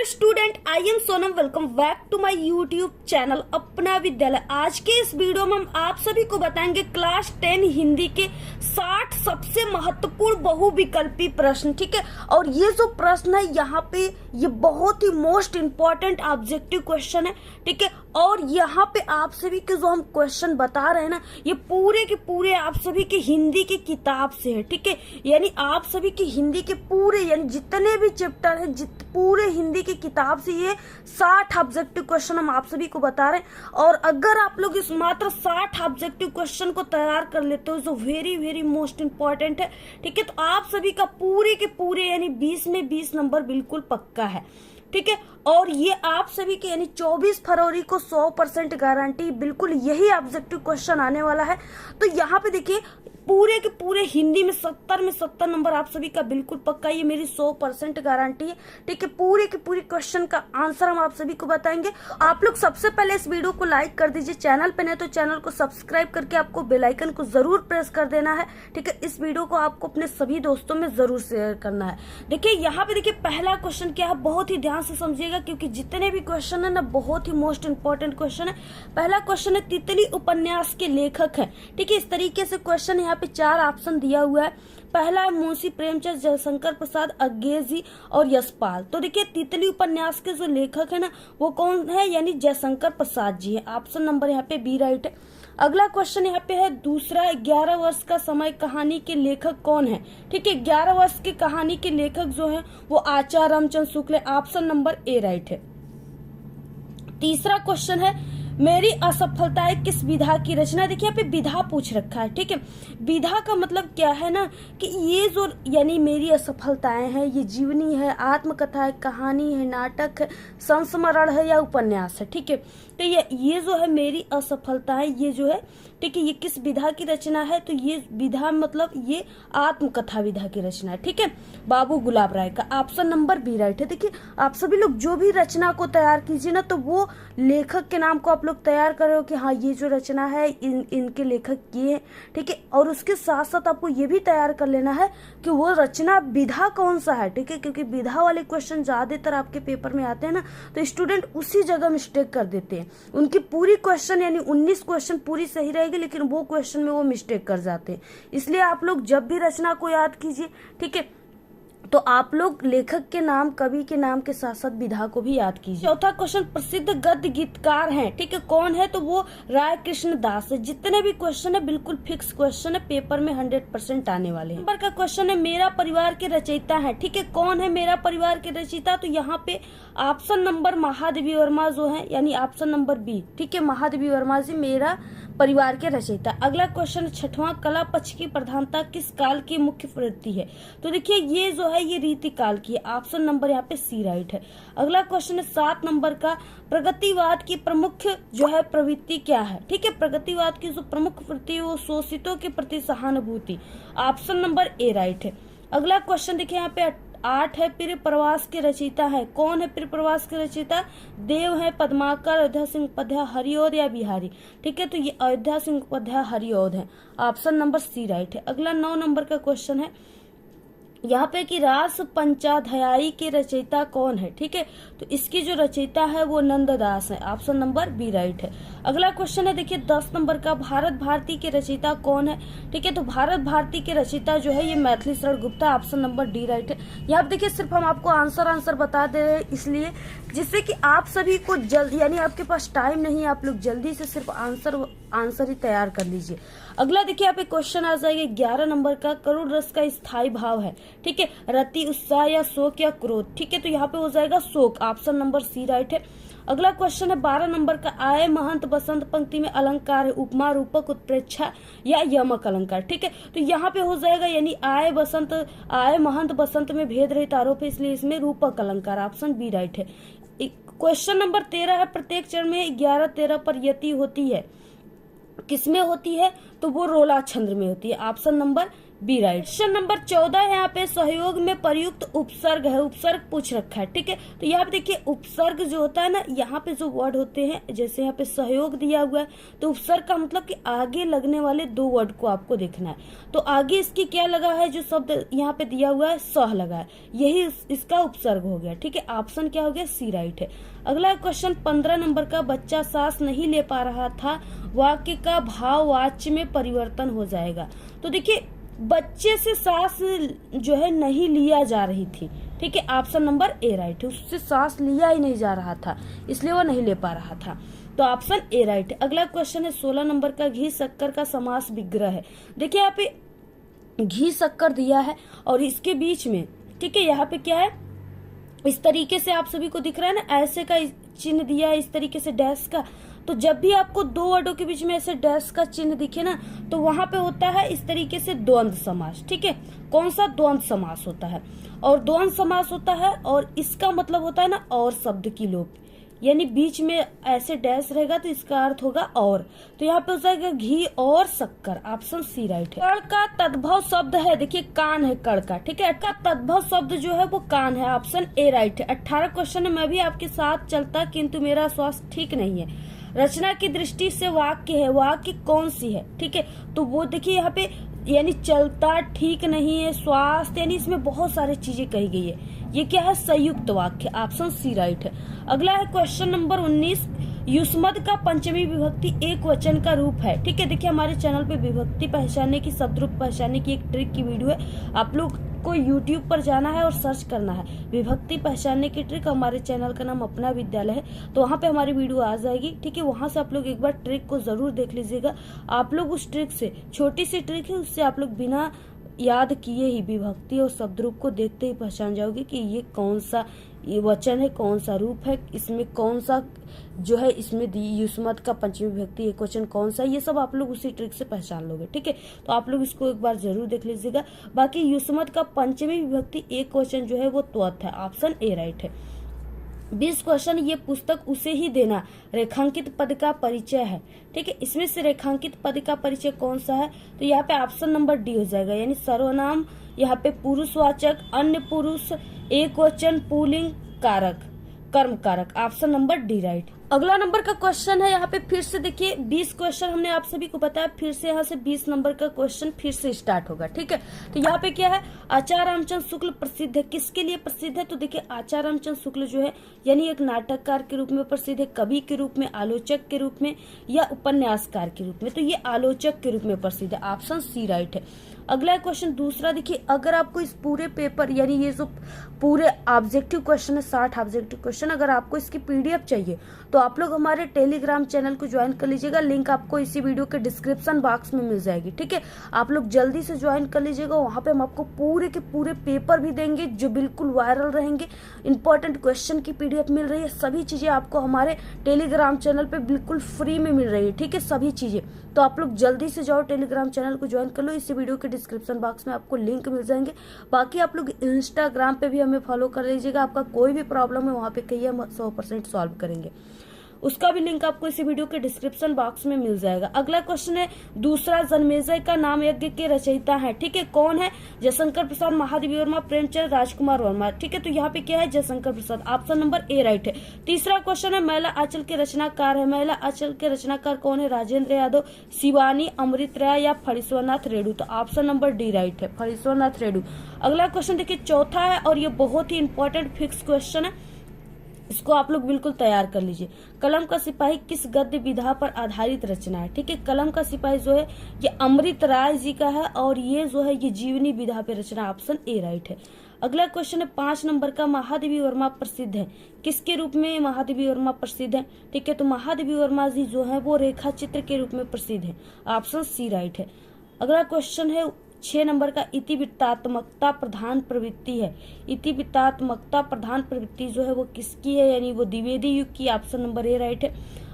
Student, I am Sonam. Welcome back to my YouTube channel Apna Vidyalaya. आज के इस वीडियो में हम आप सभी को बताएंगे क्लास 10 हिंदी के 60 सबसे महत्वपूर्ण बहुविकल्पी प्रश्न। ठीक है, और ये जो प्रश्न है यहाँ पे ये बहुत ही मोस्ट इम्पोर्टेंट ऑब्जेक्टिव क्वेश्चन है। ठीक है, और यहाँ पे आप सभी के जो हम क्वेश्चन बता रहे हैं ना, ये पूरे के पूरे आप सभी के हिंदी की किताब से है। ठीक है, यानी आप सभी की हिंदी के पूरे यानी जितने भी चैप्टर है पूरे हिंदी की किताब से ये 60 ऑब्जेक्टिव क्वेश्चन हम आप सभी को बता रहे हैं। और अगर आप लोग इस मात्र 60 ऑब्जेक्टिव क्वेश्चन को तैयार कर लेते हो जो वेरी वेरी मोस्ट इम्पोर्टेंट है। ठीक है, तो आप सभी का पूरे के पूरे यानी 20 में 20 नंबर बिल्कुल पक्का है। ठीक है, और ये आप सभी के यानी 24 फरवरी को 100% गारंटी बिल्कुल यही ऑब्जेक्टिव क्वेश्चन आने वाला है। तो यहाँ पे देखिए पूरे के पूरे हिंदी में 70 में 70 नंबर आप सभी का बिल्कुल पक्का, ये मेरी 100% गारंटी है। ठीक है, पूरे के पूरे क्वेश्चन का आंसर हम आप सभी को बताएंगे। आप लोग सबसे पहले इस वीडियो को लाइक कर दीजिए, चैनल पे नहीं तो चैनल को सब्सक्राइब करके आपको बेल आइकन को जरूर प्रेस कर देना है। ठीक है, इस वीडियो को आपको अपने सभी दोस्तों में जरूर शेयर करना है। देखिए यहाँ पे देखिए पहला क्वेश्चन क्या है, बहुत ही ध्यान से समझिएगा क्योंकि जितने भी क्वेश्चन है ना बहुत ही मोस्ट इंपॉर्टेंट क्वेश्चन है। पहला क्वेश्चन है तितली उपन्यास के लेखक है। ठीक है, इस तरीके से क्वेश्चन यहाँ पे 4 ऑप्शन दिया हुआ है। पहला है मुंशी प्रेमचंद, जयशंकर प्रसाद, अज्ञे जी और यशपाल। तो देखिए तितली उपन्यास के जो लेखक है ना वो कौन है, यानी जयशंकर प्रसाद जी है। ऑप्शन नंबर यहाँ पे बी राइट है। अगला क्वेश्चन यहाँ पे है दूसरा, 11 वर्ष का समय कहानी के लेखक कौन है। ठीक है, 11 वर्ष की कहानी के लेखक जो है वो आचार्य रामचंद्र शुक्ल है। ऑप्शन नंबर ए राइट है। तीसरा क्वेश्चन है मेरी असफलताएं किस विधा की रचना। देखिए यहाँ पे विधा पूछ रखा है। ठीक है, विधा का मतलब क्या है ना कि ये जो यानी मेरी असफलताएं हैं ये जीवनी है, आत्मकथा है, कहानी है, नाटक है, संस्मरण है या उपन्यास है। ठीक है, तो ये जो है मेरी असफलताएं ये जो है ठीक है ये किस विधा की रचना है, तो ये विधा मतलब ये आत्मकथा विधा की रचना है। ठीक है, बाबू गुलाब राय का। ऑप्शन नंबर बी राइट है। देखिए आप सभी लोग जो भी रचना को तैयार कीजिए ना तो वो लेखक के नाम को आप लोग तैयार कर रहे हो कि हाँ ये जो रचना है इनके लेखक ये है। ठीक है, और उसके साथ साथ आपको ये भी तैयार कर लेना है कि वो रचना विधा कौन सा है। ठीक है, क्योंकि विधा वाले क्वेश्चन ज्यादातर आपके पेपर में आते हैं ना तो स्टूडेंट उसी जगह मिस्टेक कर देते हैं। उनकी पूरी क्वेश्चन यानी 19 क्वेश्चन पूरी सही रहेगी लेकिन वो क्वेश्चन में वो मिस्टेक कर जाते हैं। इसलिए आप लोग जब भी रचना को याद कीजिए ठीक है तो आप लोग लेखक के नाम कवि के नाम के साथ साथ विधा को भी याद कीजिए। चौथा क्वेश्चन प्रसिद्ध गद्य गीतकार हैं। ठीक है, कौन है, तो वो राय कृष्ण दास है। जितने भी क्वेश्चन है बिल्कुल फिक्स क्वेश्चन है, पेपर में 100% आने वाले हैं। नंबर का क्वेश्चन है मेरा परिवार के रचयिता है। ठीक है, कौन है मेरा परिवार के रचयिता, तो यहाँ पे ऑप्शन नंबर महादेवी वर्मा जो है यानी ऑप्शन नंबर बी। ठीक है, महादेवी वर्मा जी मेरा परिवार के रचयिता। अगला क्वेश्चन 6वां, कला पक्ष की प्रधानता किस काल की मुख्य प्रवृत्ति है, तो देखिए ये जो है ये रीति काल की है। ऑप्शन नंबर यहाँ पे सी राइट है। अगला क्वेश्चन है 7 नंबर का, प्रगतिवाद की प्रमुख जो है प्रवृत्ति क्या है। ठीक है, प्रगतिवाद की जो प्रमुख प्रवृत्ति है वो शोषितों के प्रति सहानुभूति। ऑप्शन नंबर ए राइट है। अगला क्वेश्चन देखिए यहाँ पे 8 है, प्रिय प्रवास के रचयिता है। कौन है प्रिय प्रवास के रचयिता, देव है, पद्माकर, अयोध्या सिंह उपाध्याय, हरिऔध या बिहारी। ठीक है, तो ये अयोध्या सिंह उपाध्याय हरिऔध है। ऑप्शन नंबर सी राइट है। अगला 9 नंबर का क्वेश्चन है यहाँ पे कि रास पंचाध्यायी के रचयिता कौन है। ठीक है, तो इसकी जो रचयिता है वो नंददास है। ऑप्शन नंबर बी राइट है। अगला क्वेश्चन है देखिए 10 नंबर का, भारत भारती के रचयिता कौन है। ठीक है, तो भारत भारती के रचयिता जो है ये Maithili Sharan Gupta. Option number D right है। यहाँ पे देखिए सिर्फ हम आपको आंसर बता दे रहे हैं इसलिए जिससे कि आप सभी को जल्दी यानी आपके पास टाइम नहीं है, आप लोग जल्दी से सिर्फ आंसर ही तैयार कर लीजिए। अगला देखिए यहाँ पे क्वेश्चन आ जाएगा 11 नंबर का, करुण रस का स्थायी भाव है। ठीक है, रति, उत्साह या शोक या क्रोध। ठीक है, तो यहाँ पे हो जाएगा शोक। ऑप्शन नंबर सी राइट है। अगला क्वेश्चन है 12 नंबर का, आय महंत बसंत पंक्ति में अलंकार है, उपमा रूपक उत्प्रेक्षा या यमक अलंकार। ठीक है, तो यहाँ पे हो जाएगा यानी आय महंत बसंत में भेद रहित आरोप है इसलिए इसमें रूपक अलंकार। ऑप्शन बी राइट है। क्वेश्चन नंबर 13 है, प्रत्येक चरण में 11-13 पर यति होती है, किसमें होती है, तो वो रोला छंद्र में होती है। Option number B right. Question number 14 यहाँ पे सहयोग में प्रयुक्त उपसर्ग है, उपसर्ग पूछ रखा है, ठीक है। तो यहाँ पे देखिए उपसर्ग जो होता है ना, यहाँ पे जो वर्ड होते हैं, जैसे यहाँ पे सहयोग दिया हुआ है तो उपसर्ग का मतलब कि आगे लगने वाले दो वर्ड को आपको देखना है। तो आगे इसकी क्या लगा है, जो शब्द यहाँ पे दिया हुआ है सह लगा है, यही इसका उपसर्ग हो गया, ठीक है। ऑप्शन क्या हो गया, सी राइट है। अगला क्वेश्चन 15 नंबर का, बच्चा सांस नहीं ले पा रहा था, वाक्य का भाव वाच्य में परिवर्तन हो जाएगा। तो देखिए बच्चे से सांस जो है नहीं लिया जा रही थी, ठीक है। ऑप्शन नंबर ए राइट है, उससे सांस लिया ही नहीं जा रहा था इसलिए वो नहीं ले पा रहा था, तो ऑप्शन ए राइट है। अगला क्वेश्चन है 16 नंबर का, घी शक्कर का समास विग्रह है। देखिए यहाँ पे घी शक्कर दिया है और इसके बीच में, ठीक है, यहाँ पे क्या है, इस तरीके से आप सभी को दिख रहा है ना, ऐसे का चिन्ह दिया है, इस तरीके से डैश का। तो जब भी आपको दो वर्डों के बीच में ऐसे डैश का चिन्ह दिखे ना, तो वहां पे होता है इस तरीके से द्वंद्व समास, ठीक है। कौन सा, द्वंद्व समास होता है, और द्वंद्व समास होता है और इसका मतलब होता है ना और शब्द की लोप, यानी बीच में ऐसे डैश रहेगा तो इसका अर्थ होगा और। तो यहाँ पे हो जाएगा घी और शक्कर, ऑप्शन सी राइट है। कण का तद्भव शब्द है, देखिए कान है कण का, ठीक है, का तद्भव शब्द जो है वो कान है, ऑप्शन ए राइट है। 18 क्वेश्चन है, मैं भी आपके साथ चलता किंतु मेरा स्वास्थ्य ठीक नहीं है। रचना की दृष्टि से वाक्य है, वाक्य कौन सी है, ठीक है। तो वो देखिए यहाँ पे यानी चलता ठीक नहीं है, स्वास्थ्य, यानी इसमें बहुत सारी चीजें कही गई है, ये क्या है, संयुक्त वाक्य, ऑप्शन सी राइट है। अगला है क्वेश्चन नंबर 19, युष्मद का पंचमी विभक्ति एक वचन का रूप है, ठीक है। देखिए हमारे चैनल पे विभक्ति पहचानने की, शब्द रूप पहचानने की एक ट्रिक की वीडियो है, आप लोग को यूट्यूब पर जाना है और सर्च करना है विभक्ति पहचानने की ट्रिक। हमारे चैनल का नाम अपना विद्यालय है, तो वहाँ पे हमारी वीडियो आ जाएगी, ठीक है। वहां से आप लोग एक बार ट्रिक को जरूर देख लीजिएगा। आप लोग उस ट्रिक से, छोटी सी ट्रिक है, उससे आप लोग बिना याद किए ही विभक्ति और शब्द रूप को देखते ही पहचान जाओगे कि ये कौन सा ये वचन है, कौन सा रूप है, इसमें कौन सा जो है, इसमें युष्मद का पंचमी विभक्ति एक वचन कौन सा है, ये सब आप लोग उसी ट्रिक से पहचान लोगे, ठीक है। तो आप लोग इसको एक बार जरूर देख लीजिएगा। बाकी युष्मद का पंचमी विभक्ति एक वचन जो है वो त्वत है, ऑप्शन ए राइट है। 20 क्वेश्चन, ये पुस्तक उसे ही देना रेखांकित पद का परिचय है, ठीक है। इसमें से रेखांकित पद का परिचय कौन सा है, तो यहाँ पे ऑप्शन नंबर डी हो जाएगा, यानी सर्वनाम, यहाँ पे पुरुषवाचक, अन्य पुरुष, एक वचन, पुल्लिंग, कारक, कर्म कारक, ऑप्शन नंबर डी राइट। अगला नंबर का क्वेश्चन है, यहाँ पे फिर से देखिए 20 क्वेश्चन हमने आप सभी को बताया, फिर से यहाँ से 20 नंबर का क्वेश्चन फिर से स्टार्ट होगा, ठीक है। तो यहाँ पे क्या है, आचार्य रामचंद्र शुक्ल प्रसिद्ध है, किसके लिए प्रसिद्ध है, तो देखिए आचार्य रामचंद्र शुक्ल जो है यानी एक नाटककार के रूप में प्रसिद्ध है, कवि के रूप में, आलोचक के रूप में या उपन्यासकार के रूप में, तो ये आलोचक के रूप में प्रसिद्ध है, ऑप्शन सी राइट है। अगला क्वेश्चन दूसरा देखिए, अगर आपको इस पूरे पेपर यानी ये जो पूरे ऑब्जेक्टिव क्वेश्चन है 60 ऑब्जेक्टिव क्वेश्चन, अगर आपको इसकी पीडीएफ चाहिए तो आप लोग हमारे टेलीग्राम चैनल को ज्वाइन कर लीजिएगा, लिंक आपको इसी वीडियो के डिस्क्रिप्शन बॉक्स में मिल जाएगी, ठीक है। आप लोग जल्दी से ज्वाइन कर लीजिएगा, वहां पे हम आपको पूरे के पूरे पेपर भी देंगे जो बिल्कुल वायरल रहेंगे, इंपॉर्टेंट क्वेश्चन की पीडीएफ मिल रही है, सभी चीजें आपको हमारे टेलीग्राम चैनल पे बिल्कुल फ्री में मिल रही है, ठीक है, सभी चीजें। तो आप लोग जल्दी से जाओ टेलीग्राम चैनल को ज्वाइन कर लो, इसी वीडियो के डिस्क्रिप्शन बॉक्स में आपको लिंक मिल जाएंगे। बाकी आप लोग इंस्टाग्राम पे भी हमें फॉलो कर लीजिएगा, आपका कोई भी प्रॉब्लम है वहां पे कहिए, हम 100% सॉल्व करेंगे, उसका भी लिंक आपको इसी वीडियो के डिस्क्रिप्शन बॉक्स में मिल जाएगा। अगला क्वेश्चन है, दूसरा जन्मेजय का नाम यज्ञ के रचयिता है, ठीक है, कौन है, जयशंकर प्रसाद, महादेवी वर्मा, प्रेमचंद, राजकुमार वर्मा, ठीक है। तो यहाँ पे क्या है, Jaishankar Prasad, option number A right है। तीसरा क्वेश्चन है, महिला आंचल के रचनाकार है, महिला आंचल के रचनाकार कौन है, राजेंद्र यादव, शिवानी, अमृत राय या फणीश्वरनाथ रेड्डी, तो ऑप्शन नंबर डी राइट है, फणीश्वरनाथ रेड्डी। अगला क्वेश्चन देखिए चौथा है और ये बहुत ही इंपॉर्टेंट फिक्स क्वेश्चन है, इसको आप लोग बिल्कुल तैयार कर लीजिए। कलम का सिपाही किस गद्य विधा पर आधारित रचना है, ठीक है। कलम का सिपाही जो है ये अमृत राय जी का है और ये जो है ये जीवनी विधा पे रचना, ऑप्शन ए राइट है। अगला क्वेश्चन है 5 नंबर का, महादेवी वर्मा प्रसिद्ध है, किसके रूप में महादेवी वर्मा प्रसिद्ध है, ठीक है। तो महादेवी वर्मा जी जो है वो रेखा चित्र के रूप में प्रसिद्ध है, ऑप्शन सी राइट है। अगला क्वेश्चन है 6 नंबर का, इतिवृत्तात्मकता प्रधान प्रवृत्ति है, इतिवृत्तात्मकता प्रधान प्रवृत्ति जो है वो किसकी है, यानी वो द्विवेदी युग की, ऑप्शन नंबर ए राइट है।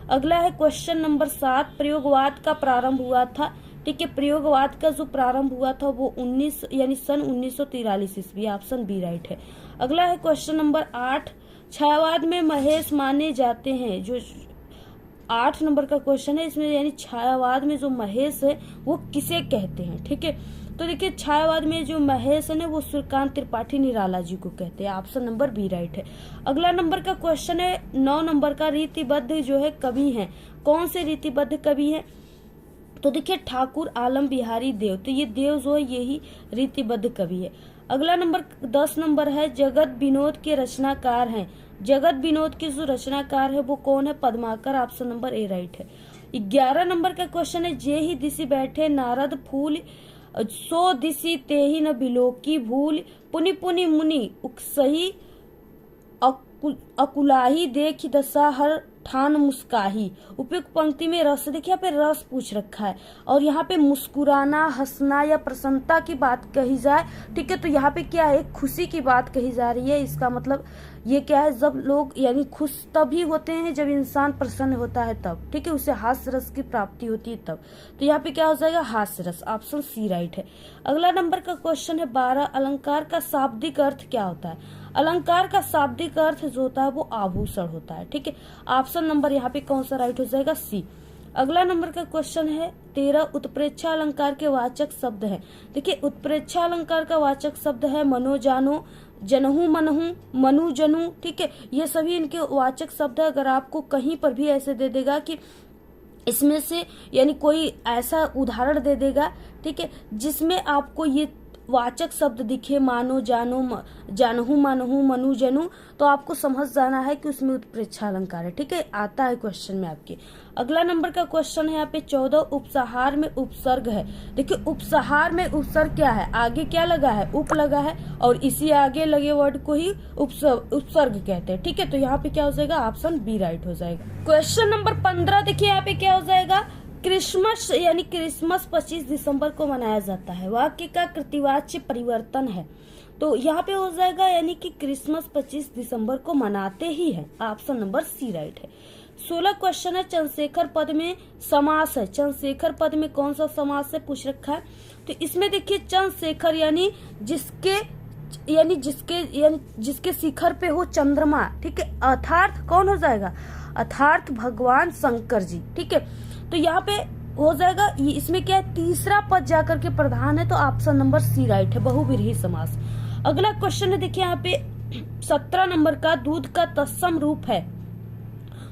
अगला है क्वेश्चन नंबर 7, प्रयोगवाद का प्रारंभ हुआ था, ठीक है। प्रयोगवाद का जो प्रारंभ हुआ था वो 19 यानी सन 1943 ईस्वी, ऑप्शन बी राइट है। अगला है क्वेश्चन नंबर 8, छायावाद में महेश माने जाते हैं, जो 8 नंबर का क्वेश्चन है, इसमें यानी छायावाद में जो महेश है वो किसे कहते हैं, ठीक है। तो देखिए छायावाद में जो महेश है ना वो सूर्यकांत त्रिपाठी निराला जी को कहते हैं। ऑप्शन नंबर बी राइट है। अगला नंबर का क्वेश्चन है 9 नंबर का, रीतिबद्ध जो है कवि हैं, कौन से रीतिबद्ध कवि हैं? तो देखिए ठाकुर आलम बिहारी देव, तो ये देव जो है यही रीतिबद्ध कवि है। अगला नंबर 10 नंबर है, जगत विनोद के रचनाकार हैं। जगत विनोद के जो रचनाकार है वो कौन है? Padmakar. Option number A right है। 11 नंबर का क्वेश्चन है, जे ही दिशि बैठे नारद फूल, सो दिशि तेहि न बिलोकी भूल, पुनि पुनि मुनि उकसही अकुलाही देखी दशा हर ठान मुस्काही। उपयुक्त पंक्ति में रस, देखिए यहाँ पे रस पूछ रखा है और यहाँ पे मुस्कुराना, हंसना या प्रसन्नता की बात कही जाए, ठीक है, तो यहाँ पे क्या है? खुशी की बात कही जा रही है। इसका मतलब ये क्या है? जब लोग यानी खुश तभी होते हैं जब इंसान प्रसन्न होता है तब, ठीक है, उसे हास्य रस की प्राप्ति होती है तब। तो यहाँ पे क्या हो जाएगा? हास्य रस। ऑप्शन सी राइट है। अगला नंबर का क्वेश्चन है 12, अलंकार का शाब्दिक अर्थ क्या होता है? अलंकार का शाब्दिक अर्थ जो होता है वो आभूषण होता है, ठीक है। ऑप्शन नंबर यहाँ पे कौन सा राइट हो जाएगा? सी। अगला नंबर का क्वेश्चन है 13, उत्प्रेक्षा अलंकार के वाचक शब्द है। देखिए उत्प्रेक्षा अलंकार का वाचक शब्द है मनोजानो, जनहु मनहु, मनु जनु, ठीक है, ये सभी इनके वाचक शब्द है। अगर आपको कहीं पर भी ऐसे दे देगा कि इसमें से यानी कोई ऐसा उदाहरण दे देगा, ठीक है, जिसमें आपको ये वाचक शब्द दिखे, मानो, जानो, जानहु, मनहु, मनु, जनु, तो आपको समझ जाना है कि उसमें उत्प्रेक्षा अलंकार है, ठीक है, आता है क्वेश्चन में आपके। अगला नंबर का क्वेश्चन है यहाँ पे 14, उपसहार में उपसर्ग है। देखिए उपसहार में उपसर्ग क्या है? आगे क्या लगा है? उप लगा है और इसी आगे लगे वर्ड को ही उपसर्ग कहते हैं, ठीक है, तो यहाँ पे क्या हो जाएगा? ऑप्शन बी राइट हो जाएगा। क्वेश्चन नंबर 15 देखिए यहाँ पे क्या हो जाएगा? क्रिसमस यानी क्रिसमस 25 दिसंबर को मनाया जाता है। वाक्य का कृतिवाच्य परिवर्तन है, तो यहाँ पे हो जाएगा यानी कि क्रिसमस 25 दिसंबर को मनाते ही है। ऑप्शन नंबर सी राइट है। 16 क्वेश्चन है, चंद्रशेखर पद में समास है। चंद्रशेखर पद में कौन सा समास है पूछ रखा है? तो इसमें देखिए चंद्रशेखर यानी जिसके शिखर पे हो चंद्रमा, ठीक है, अर्थात कौन हो जाएगा? अर्थात भगवान शंकर जी, ठीक है, तो यहाँ पे हो जाएगा इसमें क्या है? तीसरा पद जाकर के प्रधान है, तो ऑप्शन नंबर सी राइट है, बहुव्रीहि समास। अगला क्वेश्चन है देखिए यहाँ पे 17 नंबर का, दूध का तत्सम रूप है।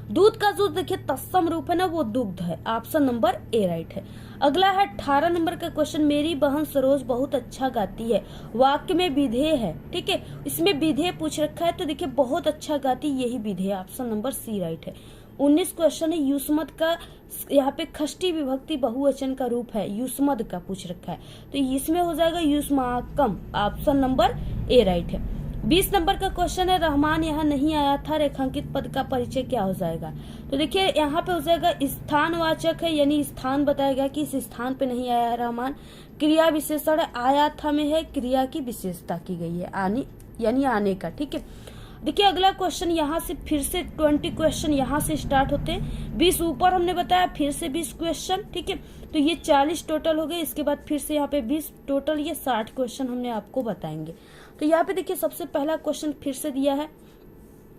दूध का जो देखिए तत्सम रूप है ना वो दुग्ध है। ऑप्शन नंबर ए राइट है। अगला है 18 नंबर का क्वेश्चन, मेरी बहन सरोज बहुत अच्छा गाती है। वाक्य में विधेय है, ठीक है, इसमें विधेय पूछ रखा है, तो देखिए बहुत अच्छा गाती, यही विधेय। ऑप्शन नंबर सी राइट है। 19 क्वेश्चन है, युष्मद का यहाँ पे खष्टी विभक्ति बहुवचन का रूप है, युष्मद का पूछ रखा है, तो इसमें हो जाएगा युष्माकम। ऑप्शन नंबर ए राइट है। 20 नंबर का क्वेश्चन है, रहमान यहाँ नहीं आया था, रेखांकित पद का परिचय क्या हो जाएगा? तो देखिए यहाँ पे हो जाएगा स्थानवाचक है, यानी स्थान बताएगा कि इस स्थान पे नहीं आया है रहमान। क्रिया विशेषण आया था में है, क्रिया की विशेषता की गई है, आने यानी आने का, ठीक है। देखिए अगला क्वेश्चन यहाँ से फिर से 20 क्वेश्चन यहाँ से स्टार्ट होते हैं। 20 ऊपर हमने बताया, फिर से 20 क्वेश्चन, ठीक है, तो ये 40 टोटल हो गए। इसके बाद फिर से यहाँ पे 20 टोटल, ये 60 क्वेश्चन हमने आपको बताएंगे। तो यहाँ पे देखिए सबसे पहला क्वेश्चन फिर से दिया है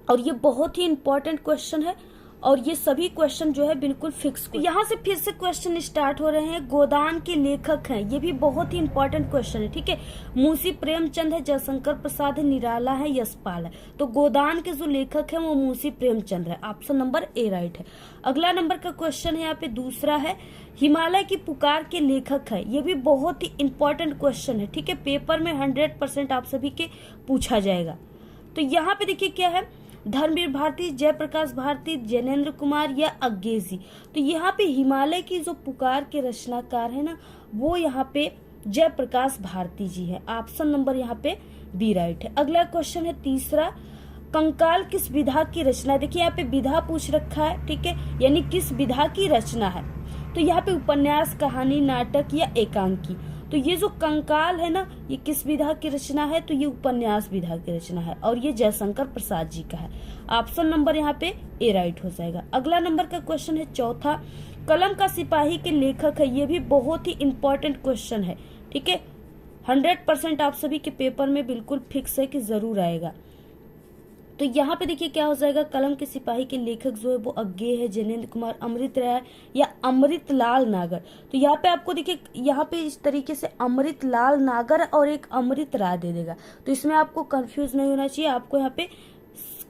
और ये बहुत ही इंपॉर्टेंट क्वेश्चन है और ये सभी क्वेश्चन जो है बिल्कुल फिक्स। यहाँ से फिर से क्वेश्चन स्टार्ट हो रहे हैं। गोदान के लेखक हैं, ये भी बहुत ही इंपॉर्टेंट क्वेश्चन है, ठीक है। मुंशी प्रेमचंद है, जयशंकर प्रसाद है, निराला है, यशपाल है। तो गोदान के जो लेखक हैं वो मुंशी प्रेमचंद है। ऑप्शन नंबर ए राइट है। अगला नंबर का क्वेश्चन है यहाँ पे दूसरा है, हिमालय की पुकार के लेखक है। ये भी बहुत ही इंपॉर्टेंट क्वेश्चन है, ठीक है, पेपर में 100% आप सभी के पूछा जाएगा। तो यहाँ पे देखिए क्या है, धर्मवीर भारती, जयप्रकाश भारती, जैनेन्द्र कुमार या अज्ञेय। तो यहाँ पे हिमालय की जो पुकार के रचनाकार है ना वो यहाँ पे जयप्रकाश भारती जी है। ऑप्शन नंबर यहाँ पे बी राइट है। अगला क्वेश्चन है तीसरा, कंकाल किस विधा की रचना है? देखिए यहाँ पे विधा पूछ रखा है, ठीक है, यानी किस विधा की रचना है। तो यहाँ पे उपन्यास, कहानी, नाटक या एकांकी। तो ये जो कंकाल है ना ये किस विधा की रचना है? तो ये उपन्यास विधा की रचना है और ये जयशंकर प्रसाद जी का है। ऑप्शन नंबर यहाँ पे ए राइट हो जाएगा। अगला नंबर का क्वेश्चन है चौथा, कलम का सिपाही के लेखक है। ये भी बहुत ही इंपॉर्टेंट क्वेश्चन है, ठीक है, 100% आप सभी के पेपर में बिल्कुल फिक्स है कि जरूर आएगा। तो यहाँ पे देखिए क्या हो जाएगा, कलम के सिपाही के लेखक जो है वो अज्ञेय है, जैनेन्द्र कुमार, अमृत राय या अमृत लाल नागर। तो यहाँ पे आपको देखिए यहाँ पे इस तरीके से अमृत लाल नागर और एक अमृत राय दे देगा, तो इसमें आपको कंफ्यूज नहीं होना चाहिए, आपको यहाँ पे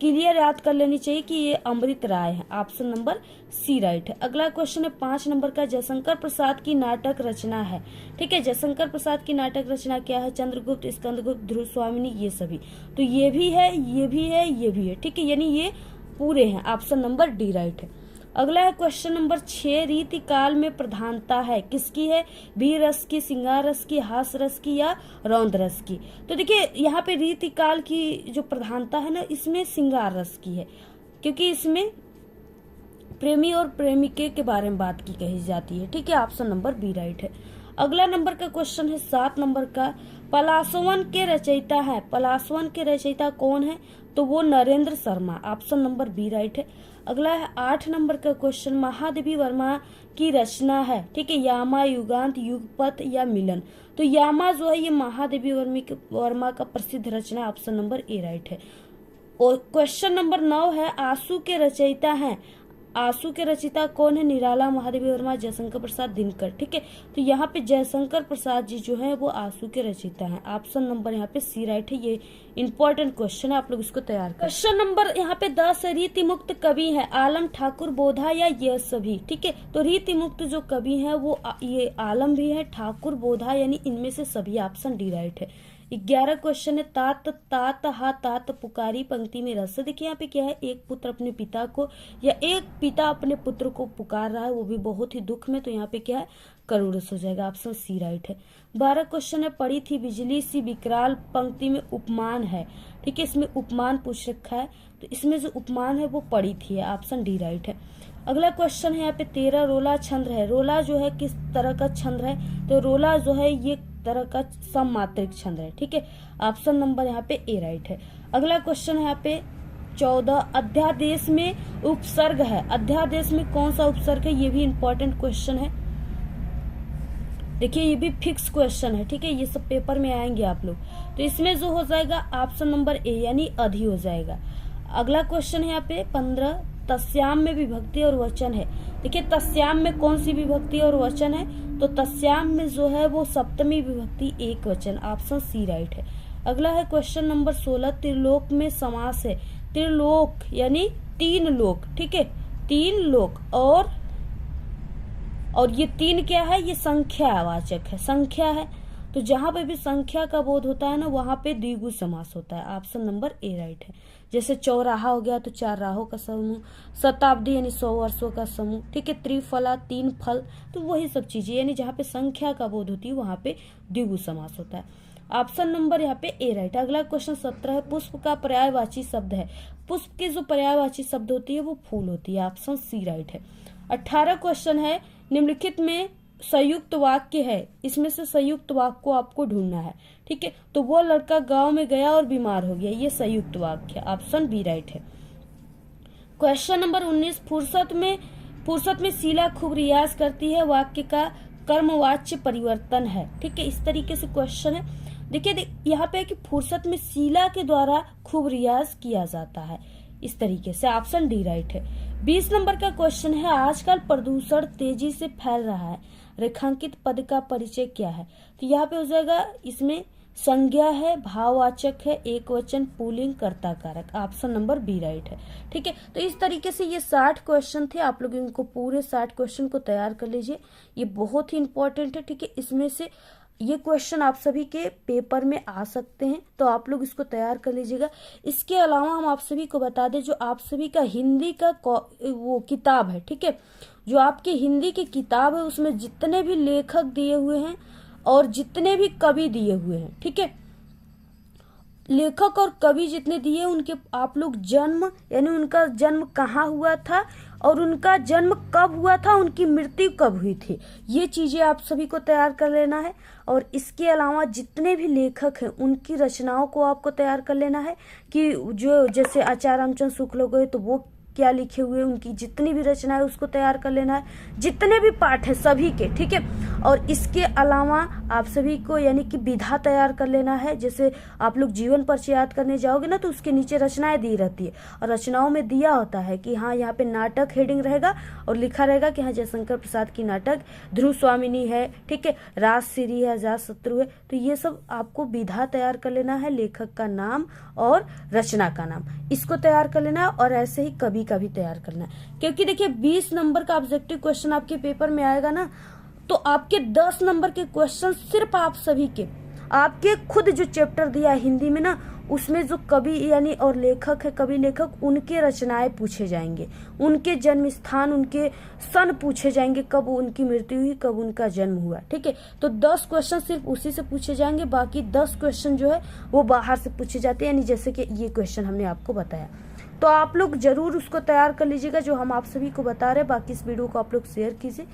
क्लियर याद कर लेनी चाहिए कि ये अमृत राय है। ऑप्शन नंबर सी राइट है। अगला क्वेश्चन है 5 नंबर का, जयशंकर प्रसाद की नाटक रचना है। ठीक है, जयशंकर प्रसाद की नाटक रचना क्या है? चंद्रगुप्त, स्कंदगुप्त, ध्रुव स्वामिनी, ये सभी। तो ये भी है, ये भी है, ये भी है। ठीक है, यानी ये पूरे हैं। ऑप्शन नंबर डी राइट है। अगला है क्वेश्चन नंबर 6, रीति काल में प्रधानता है किसकी है? वीर रस की, श्रृंगार रस की, हास रस की या रौद्र रस की? तो देखिए यहाँ पे रीति काल की जो प्रधानता है ना, इसमें श्रृंगार रस की है, क्योंकि इसमें प्रेमी और प्रेमिके के बारे में बात की कही जाती है। ठीक है, ऑप्शन नंबर बी राइट है। अगला नंबर का क्वेश्चन है 7 नंबर का, पलासवन के रचयिता है। पलासवन के रचयिता कौन है? तो वो Narendra Sharma. Option number B right है। अगला है 8 नंबर का क्वेश्चन, महादेवी वर्मा की रचना है। ठीक है, यामा, युगांत, युगपथ या मिलन। तो यामा जो है ये महादेवी वर्मा का प्रसिद्ध रचना। ऑप्शन नंबर ए राइट है। और क्वेश्चन नंबर 9 है, आंसू के रचयिता हैं। आंसू के रचयिता कौन है? निराला, महादेवी वर्मा, जयशंकर प्रसाद, दिनकर। ठीक है, तो यहाँ पे जयशंकर प्रसाद जी जो है वो आंसू के रचयिता हैं। ऑप्शन नंबर यहाँ पे सी राइट है। ये इंपॉर्टेंट क्वेश्चन है, आप लोग इसको तैयार करें। क्वेश्चन नंबर यहाँ पे 10 है, रीति मुक्त कवि है आलम, ठाकुर, बोधा या ये सभी। ठीक है, तो रीति मुक्त जो कवि है वो ये आलम भी है, ठाकुर, बोधा, यानी इनमें से सभी। ऑप्शन डी राइट है। 11 क्वेश्चन है, तात तात हा तात पुकारी पंक्ति में रस। देखिए यहाँ पे क्या है, एक पुत्र अपने पिता को या एक पिता अपने पुत्र को पुकार रहा है, वो भी बहुत ही दुख में, तो यहाँ पे क्या है, करुण रस हो जाएगा। ऑप्शन सी राइट है। 12 क्वेश्चन है, पड़ी थी बिजली सी विकराल पंक्ति में उपमान है। ठीक है, इसमें उपमान पूछ रखा है, तो इसमें जो उपमान है वो पड़ी थी है। ऑप्शन डी राइट है। अगला क्वेश्चन है यहाँ पे 13, रोला छंद है। रोला जो है किस तरह का छंद है? तो रोला जो है ये तरह का सममात्रिक छंद है। ठीक है, ऑप्शन नंबर यहाँ पे ए राइट है। अगला क्वेश्चन है यहाँ पे 14, अध्यादेश में उपसर्ग है। अध्यादेश में कौन सा उपसर्ग है? ये भी इंपॉर्टेंट क्वेश्चन है। देखिए ये भी फिक्स क्वेश्चन है। ठीक है, ये सब पेपर में आएंगे आप लोग, तो इसमें जो हो जाएगा ऑप्शन नंबर ए यानी अधि हो जाएगा। अगला क्वेश्चन है यहाँ पे 15, तस्याम में विभक्ति और वचन है। देखिए तस्याम में कौन सी विभक्ति और वचन है? तो तस्याम में जो है वो सप्तमी विभक्ति एक वचन। ऑप्शन सी राइट है। अगला है क्वेश्चन नंबर 16, त्रिलोक में समास है। त्रिलोक यानी 3 लोक। ठीक है, 3 लोक, और ये 3 क्या है? ये संख्यावाचक है, संख्या है। तो जहां पे भी संख्या का बोध होता है ना, वहां पे द्विगु समास होता है। ऑप्शन नंबर ए राइट है। जैसे चौराहा हो गया तो 4 राहों का समूह, शताब्दी यानी 100 वर्षों का समूह। ठीक है, त्रिफला 3 फल, तो वही सब चीजें, यानी जहाँ पे संख्या का बोध होती है वहां पे द्विगु समास होता है। ऑप्शन नंबर यहाँ पे ए राइट। अगला क्वेश्चन 17 है, पुष्प का पर्यायवाची शब्द है। पुष्प की जो पर्यायवाची शब्द होती है वो फूल होती है। ऑप्शन सी राइट है। 18 क्वेश्चन है, निम्नलिखित में संयुक्त वाक्य है, इसमें से संयुक्त वाक्य को आपको ढूंढना है। ठीक है, तो वो लड़का गांव में गया और बीमार हो गया, ये संयुक्त वाक्य। ऑप्शन बी राइट है। क्वेश्चन नंबर 19, फुर्सत में शीला खूब रियाज करती है, वाक्य का कर्मवाच्य परिवर्तन है। ठीक है, इस तरीके से क्वेश्चन है। देखिए यहाँ पे कि फुर्सत में शीला के द्वारा खूब रियाज किया जाता है, इस तरीके से। ऑप्शन डी राइट है। 20 नंबर का क्वेश्चन है, आजकल प्रदूषण तेजी से फैल रहा है, रेखांकित पद का परिचय क्या है? तो यहाँ पे हो जाएगा, इसमें संज्ञा है, भाववाचक है, एक वचन, पुल्लिंग, कर्ता कारक। ऑप्शन नंबर बी राइट है। ठीक है, तो इस तरीके से ये 60 क्वेश्चन थे, आप लोग इनको पूरे 60 क्वेश्चन को तैयार कर लीजिए, ये बहुत ही इंपॉर्टेंट है। ठीक है, इसमें से ये क्वेश्चन आप सभी के पेपर में आ सकते हैं, तो आप लोग इसको तैयार कर लीजिएगा। इसके अलावा हम आप सभी को बता दें, जो आप सभी का हिंदी का वो किताब है, ठीक है, जो आपकी हिंदी की किताब है उसमें जितने भी लेखक दिए हुए हैं और जितने भी कवि दिए हुए हैं, ठीक है, लेखक और कवि जितने दिए उनके आप लोग जन्म यानी उनका जन्म कहाँ हुआ था और उनका जन्म कब हुआ था, उनकी मृत्यु कब हुई थी, ये चीजें आप सभी को तैयार कर लेना है। और इसके अलावा जितने भी लेखक हैं उनकी रचनाओं को आपको तैयार कर लेना है, कि जो जैसे आचार्य रामचंद्र शुक्ल हो गए तो वो क्या लिखे हुए, उनकी जितनी भी रचना है उसको तैयार कर लेना है, जितने भी पाठ है सभी के, ठीक है। और इसके अलावा आप सभी को यानी कि विधा तैयार कर लेना है। जैसे आप लोग जीवन परिचय याद करने जाओगे ना, तो उसके नीचे रचनाएं दी रहती है, और रचनाओं में दिया होता है कि हाँ यहाँ पे नाटक हेडिंग रहेगा और लिखा रहेगा कि हाँ जयशंकर प्रसाद की नाटक, ध्रुव स्वामिनी है, ठीक है, राजश्री है, अजातशत्रु है। तो ये सब आपको विधा तैयार कर लेना है, लेखक का नाम और रचना का नाम, इसको तैयार कर लेना है। और ऐसे ही कवि का भी तैयार करना है, क्योंकि देखिए 20 नंबर का ऑब्जेक्टिव क्वेश्चन आपके पेपर में आएगा ना, तो आपके 10 नंबर के क्वेश्चन सिर्फ आप सभी के, आपके खुद जो चैप्टर दिया है हिंदी में ना, उसमें जो कवि यानी और लेखक है, कवि लेखक, उनके रचनाएं पूछे जाएंगे, उनके जन्म स्थान, उनके सन पूछे जाएंगे, कब उनकी मृत्यु हुई, कब उनका जन्म हुआ, ठीक है। तो 10 क्वेश्चन सिर्फ उसी से पूछे जाएंगे, बाकी 10 क्वेश्चन जो है वो बाहर से पूछे जाते हैं, यानी जैसे कि ये क्वेश्चन हमने आपको बताया। तो आप लोग जरूर उसको तैयार कर लीजिएगा जो हम आप सभी को बता रहे हैं। बाकी इस वीडियो को आप लोग शेयर कीजिए,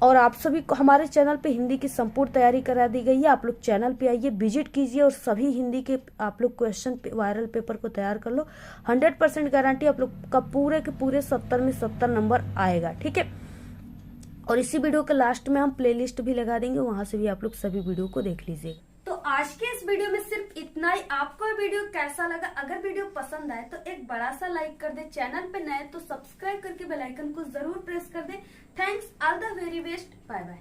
और आप सभी को हमारे चैनल पे हिंदी की संपूर्ण तैयारी करा दी गई है। आप लोग चैनल पे आइए, विजिट कीजिए, और सभी हिंदी के आप लोग क्वेश्चन वायरल पेपर को तैयार कर लो। 100% गारंटी आप लोग का पूरे के पूरे 70 में 70 नंबर आएगा, ठीक है। और इसी वीडियो के लास्ट में हम प्लेलिस्ट भी लगा देंगे, वहां से भी आप लोग सभी वीडियो को देख लीजिएगा। तो आज के इस वीडियो में सिर्फ इतना ही। आपको ये वीडियो कैसा लगा? अगर वीडियो पसंद आए तो एक बड़ा सा लाइक कर दे, चैनल पे नए तो सब्सक्राइब करके बेल आइकन को जरूर प्रेस कर दे। Thanks, all the very best, bye bye.